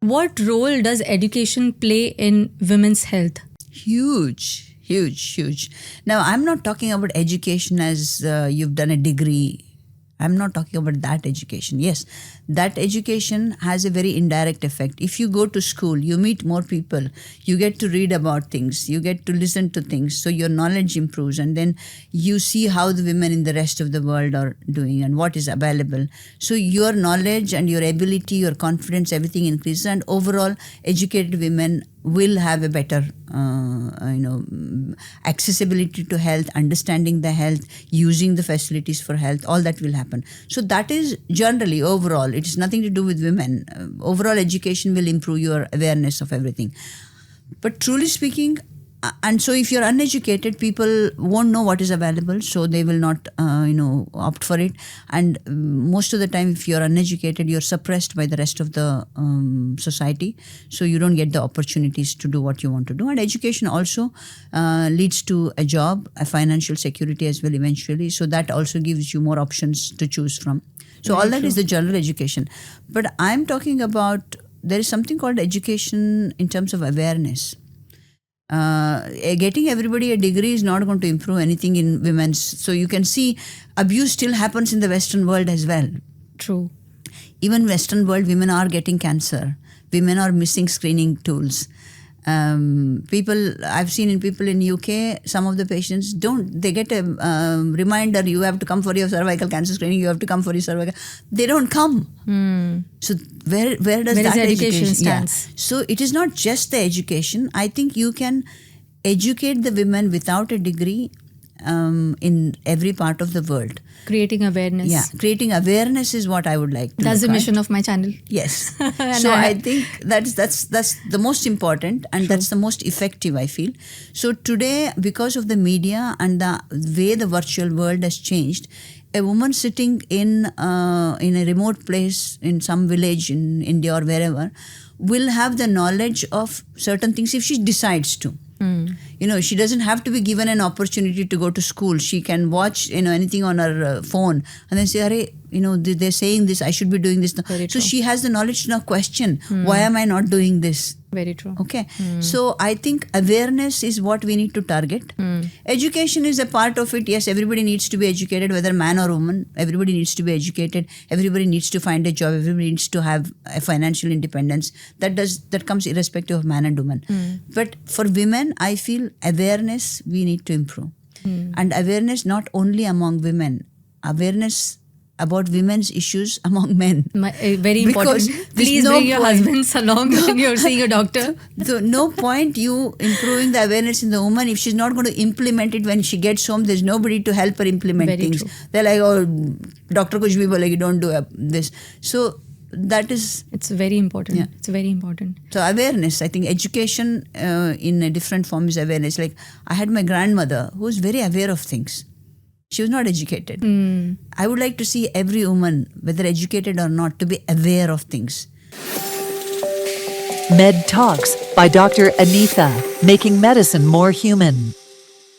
What role does education play in women's health? Huge, huge, huge. Now, I'm not talking about education as you've done a degree. I'm not talking about that education. Yes, that education has a very indirect effect. If you go to school, you meet more people, you get to read about things, you get to listen to things, so your knowledge improves, and then you see how the women in the rest of the world are doing and what is available. So your knowledge and your ability, your confidence, everything increases, and overall, educated women will have a better accessibility to health, understanding the health, using the facilities for health, all that will happen. So that is generally overall, it is nothing to do with women. Overall education will improve your awareness of everything. But truly speaking, and so if you're uneducated, people won't know what is available, so they will not opt for it. And most of the time, if you're uneducated, you're suppressed by the rest of the society, so you don't get the opportunities to do what you want to do. And education also leads to a job, a financial security as well eventually, so that also gives you more options to choose from. So all that is the general education. But I'm talking about, there is something called education in terms of awareness. Getting everybody a degree is not going to improve anything in women's. So you can see abuse still happens in the Western world as well. True. Even Western world, women are getting cancer. Women are missing screening tools. I've seen in people in UK, some of the patients they get a reminder, you have to come for your cervical cancer screening, you have to come for your cervical. They don't come. So where does that education stands? Yeah. So it is not just the education. I think you can educate the women without a degree in every part of the world. Creating awareness. Yeah, creating awareness is what I would like to. That's the mission of my channel. Yes. So I think that's the most important, and that's the most effective, I feel. So today, because of the media and the way the virtual world has changed, a woman sitting in a remote place in some village in India or wherever will have the knowledge of certain things if she decides to. She doesn't have to be given an opportunity to go to school. She can watch anything on her phone and then say, they're saying this, I should be doing this. So she has the knowledge to now question, why am I not doing this? Very true. Okay. So I think awareness is what we need to target. Education is a part of it. Yes, everybody needs to be educated, whether man or woman. Everybody needs to be educated. Everybody needs to find a job. Everybody needs to have a financial independence. That comes irrespective of man and woman. But for women, I feel awareness we need to improve. And awareness not only among women, awareness about women's issues among men. Very important. Please bring your husbands along when you're seeing a doctor. So no point you improving the awareness in the woman if she's not going to implement it when she gets home. There's nobody to help her implement Very things. True. They're like, oh, doctor kuch bhi bolegi, don't do this. So that is... It's very important. Yeah. It's very important. So awareness, I think education in a different form is awareness. Like I had my grandmother who was very aware of things. She was not educated. I would like to see every woman, whether educated or not, to be aware of things. Med Talks by Dr. Anitha, making medicine more human.